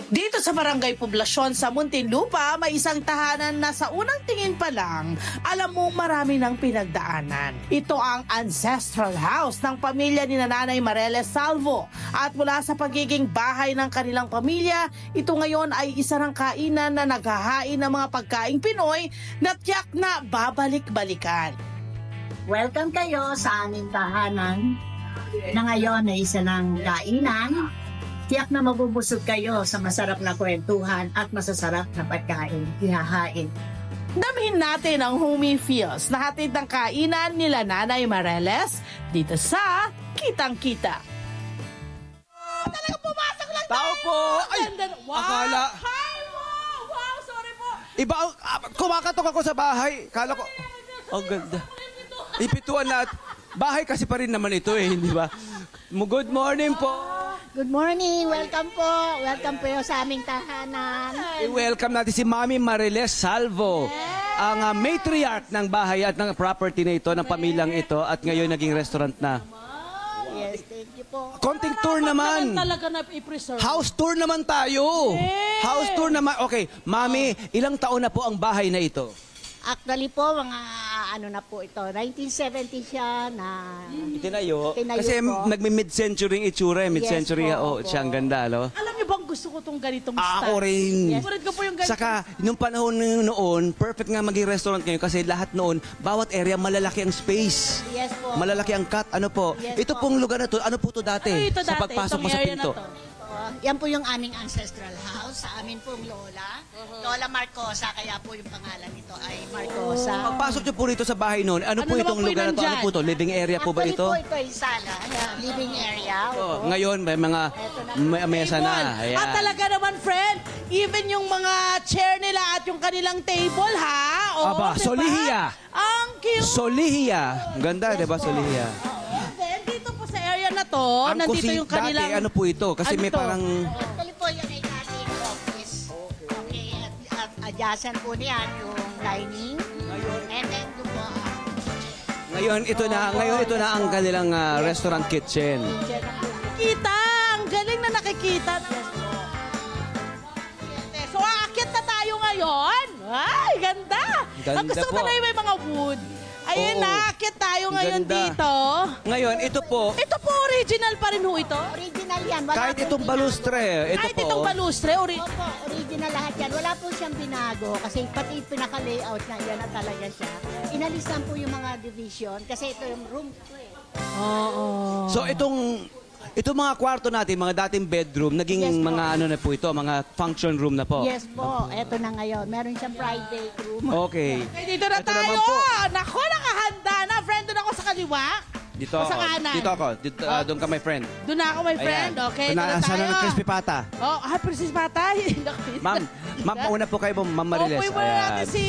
Dito sa Barangay Poblasyon sa Muntinlupa, may isang tahanan na sa unang tingin pa lang, alam mo marami ng pinagdaanan. Ito ang ancestral house ng pamilya ni Nanay Mareles Salvo. At mula sa pagiging bahay ng kanilang pamilya, ito ngayon ay isa ng kainan na naghahain ng mga pagkaing Pinoy na tiyak na babalik-balikan. Welcome kayo sa aming tahanan na ngayon ay isa ng kainan. Tiyak na mabubusog kayo sa masarap na kwentuhan at masasarap na pagkain, ihahain. Damhin natin ang homey feels na hatid ng kainan nila Nanay Mareles dito sa Kitang-Kita. Talagang pumasok lang Tao po! Ay! Wow! Akala... Hi! Wow! Sorry po! Iba ang... kumakatok ako sa bahay. Kala ko... Ang ganda. Ipituan na... Bahay kasi pa rin naman ito eh, hindi ba? Good morning po! Good morning! Welcome po! Welcome po sa aming tahanan. I-welcome natin si Mami Mareles Salvo. Ang matriarch ng bahay at ng property na ito, ng pamilyang ito, at ngayon naging restaurant na. Yes, thank you po. Konting tour naman. Talaga na i-preserve. House tour naman tayo. House tour naman. Okay, Mami, ilang taon na po ang bahay na ito? Actually po, mga ano na po ito, 1970 siya na... Itinayo. Tinayo Kasi po. nagmi-mid-century yung itsura eh. Mid-century, Yes po, oh, opo. siya ang ganda, alo? Alam niyo bang gusto ko tong ganitong style? Ako rin. Favorite ko po yung ganitong. Saka, nung panahon noon, perfect nga maging restaurant ngayon kasi lahat noon, bawat area malalaki ang space. Yes po. Malalaki ang cut. Ano po? Yes Ito po. pong lugar na to, ano po to dati? Ano ito Sa dati? pagpasok Itong mo sa area na pinto. to? Yan po yung aming ancestral house sa amin pong lola. Lola Marcosa, kaya po yung pangalan nito ay Marcosa. Pagpasok niyo po rito sa bahay noon, ano, Ano po naman itong po yung lugar na to? Ano nandyan? po to? Living area po ba Actually ito? po ito ay sala, living area. Oh, opo. ngayon, may mga mesa na. Ayan. At talaga naman, friend, even yung mga chair nila at yung kanilang table, ha? Oo, Aba, diba? Solihiya. Ang cute. Solihiya. Ang ganda, di ba, Solihiya? And then, dito po sa area na to, Ang nandito kusin yung kanilang... dati, ano po ito? Kasi Ano may to? parang... Actually po yan ay dating office. Okay, at adjacent po niyan yung dining. And then doon po Ngayon ito na ang kanilang restaurant kitchen. kitchen ng po. Kita! Ang galing na nakikita. So, aakyat na tayo ngayon. Ay, ganda! Ganda Ang gusto ko po. talaga may mga wood. Ayun Oo. na, aakyat tayo ngayon Ganda. dito. Ngayon, ito po, Ito po, original pa rin ho ito. Original yan. Wala kahit pong itong binago. balustre, ito Kahit po, itong balustre, Opo, original lahat yan. Wala po siyang binago kasi pati pinaka-layout na yan na talaga siya. Inalis lang po yung mga division kasi ito yung room ko eh. Oo. so itong mga kwarto natin, mga dating bedroom, naging Yes po. mga ano na po ito, mga function room na po. Yes po, eto na ngayon. Meron siyang private room. Okay. Okay, dito na Ito tayo. naman po. Nako, nakahanda na. Friend, doon ako sa kaliwa. Dito O ako. sa kanan. Dito ako. Dito, doon ka, my friend. Doon na ako, my friend. Ayan. Okay, doon na Sana tayo. ng crispy pata. Oh, Princess Patay. Ma'am, mauna po kayo, Ma'am Mariles. Upoy muna natin si...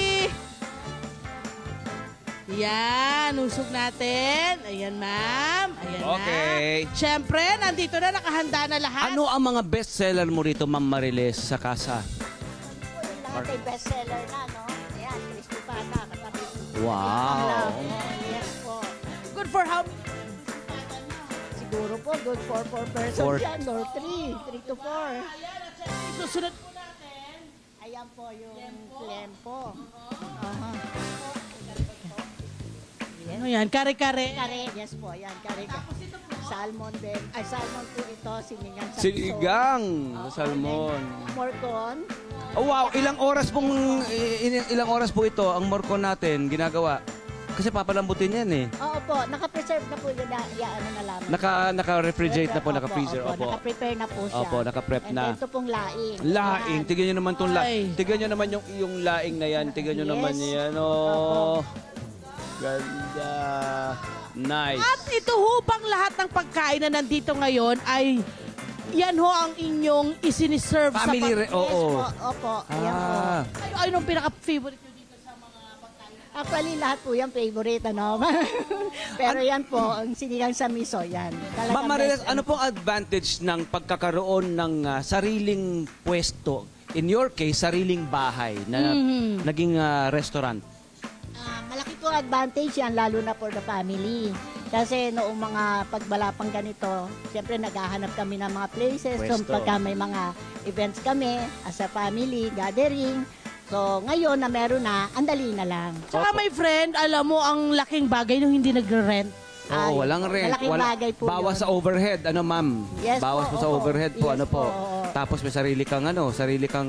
Yan, usog natin. Ayan, ma'am. Ayan Okay. na. Siyempre, nandito na, nakahanda na lahat. Ano ang mga best seller mo rito, Ma'am Mariles, sa kasa? Yung lahat ay bestseller na, no? Ayan, crispy pata, katabi. Wow. Yes po. Good for how... Siguro po, good for 4 persons Four. yan, or 3 to 4. Ayan, at siyempre, susunod po natin. Ayan po yung lempo. Ano yan? Kare-kare. Kare, yes po, yan, kare. Salmon din. Ay, salmon po ito, sinigang sa Sinigang na salmon. Morcon. Oh, wow, ilang oras po ito ang morcon natin ginagawa? Kasi papalambutin yan eh. Oo po, naka-preserve na po yun, ano na lamang. Naka-refrigerate na po, naka-freezer. Opo. Naka-prepare na po siya. Opo, naka-prep And na. then ito pong laing. Laing, Ayan. tignan nyo naman itong Ay. laing. Tignan nyo naman yung laing na yan. Tignan nyo Yes. naman yan. Oh. Ganda. Nice. At ito ho bang lahat ng pagkain na nandito ngayon ay yan ho ang inyong isiniserve Family, sa Yes oo. po, opo. Ayan po. Ah. Ayun ang pinaka-favorite nyo dito sa mga pagkain. Actually, lahat po yan favorite, ano? Pero yan po, ang sinigang sa miso, yan. Talagang Ma'am Mariles, best. ano pong advantage ng pagkakaroon ng sariling pwesto? In your case, sariling bahay na naging restaurant. Malaki po advantage yan, lalo na for the family. Kasi noong mga pagbala pang ganito, siyempre naghahanap kami ng mga places. So Pwesto. pagka may mga events kami, as a family, gathering. So ngayon na meron na, andali na lang. Tsaka my friend, alam mo, ang laking bagay nung hindi nagre-rent. Oo, walang rent. Malaking bagay po bawas yun. sa overhead, ano ma'am? Yes Bawas po, mo sa opo. overhead po, Yes ano po. po, oo. Tapos may sarili kang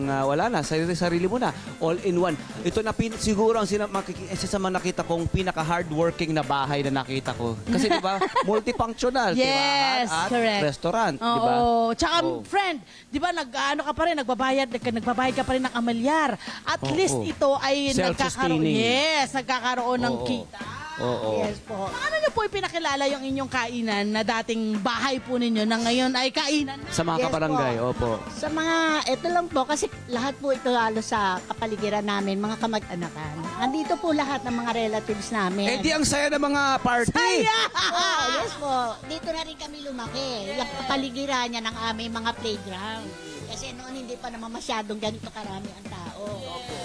wala na, sarili mo na. All in one. Ito na siguro ang isa sa mga nakita kong pinaka-hardworking na bahay na nakita ko. Kasi di ba, multifunctional. Yes, at correct. restaurant, di ba? Oo. Tsaka, Oo. friend, di ba, nagbabayad ka pa rin ng amalyar. At Oo. least ito ay Self-sustaining. nagkakaroon ng Oo. kita. Oo. Yes po. Paano niyo po ipinakilala yung inyong kainan na dating bahay po ninyo na ngayon ay kainan na? Sa mga Yes kabarangay, opo. Sa mga, ito lang po, kasi lahat po ito halos sa kapaligiran namin, mga kamag-anakan. Andito po lahat ng mga relatives namin. Eh di ang saya ng mga party. Oh, yes po. Dito na rin kami lumaki. Yung kapaligiran niya ng aming mga playground. Kasi noon hindi pa naman masyadong ganito karami ang tao.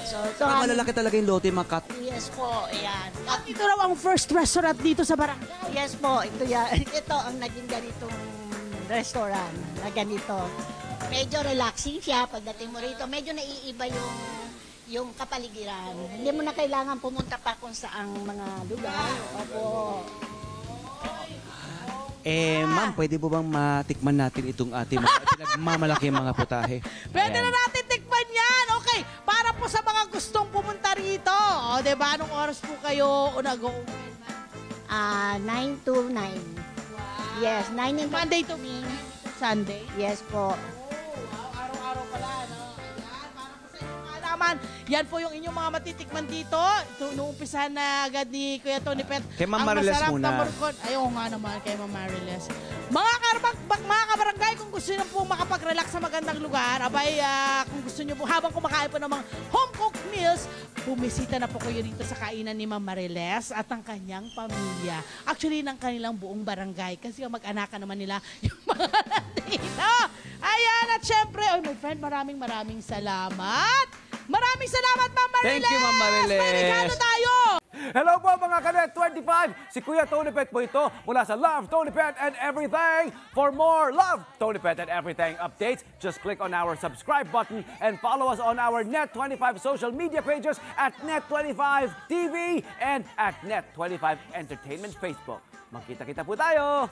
So, Ang malalaki talaga yung lote, mga kat. yes po, ayan. At ito raw ang first restaurant dito sa barangay. Yes po, ito yan. Ito ang naging ganitong restaurant na ganito. Medyo relaxing siya pagdating mo rito. Medyo naiiba yung kapaligiran. Hindi mo na kailangan pumunta pa kung saang mga lugar. Opo. Ma'am, pwede po bang matikman natin itong ating mga pinagmamalaki mga putahe? Pwede Ayan. na natin tikman yan. Okay, para po sa mga gustong pumunta rito. O, diba, anong oras po kayo nag-open? 9 to 9. Yes, 9 in the Monday to morning. Sunday? Yes po. Araw-araw pala, no? Ayan, para po sa inyong kaalaman. Yan po yung inyong mga matitikman dito. Ito, nuumpisahan na agad ni Kuya Tony Pet. Kay Ma'am ang Mariles masarap muna. na murkon. Ayaw nga naman kay Ma'am Mariles. Mga kabarangay, kung gusto nyo po makapag-relax sa magandang lugar, abay, kung gusto nyo po, habang kumakain po ng mga home-cooked meals, bumisita na po kayo dito sa kainan ni Ma'am Mariles at ang kanyang pamilya. Actually, ng kanilang buong barangay. Kasi mag-anakan naman nila yung mga nandito. Ayan, at syempre, my friend, maraming salamat. Maraming salamat, Ma'am Mariles! Thank you, Ma'am Mariles. May regalo tayo! Hello po mga Kanet 25! Si Kuya Tony Pet po ito mula sa Love, Tony Pet and Everything. For more Love, Tony Pet and Everything updates, just click on our subscribe button and follow us on our Net25 social media pages at Net25 TV and at Net25 Entertainment Facebook. Magkita-kita po tayo!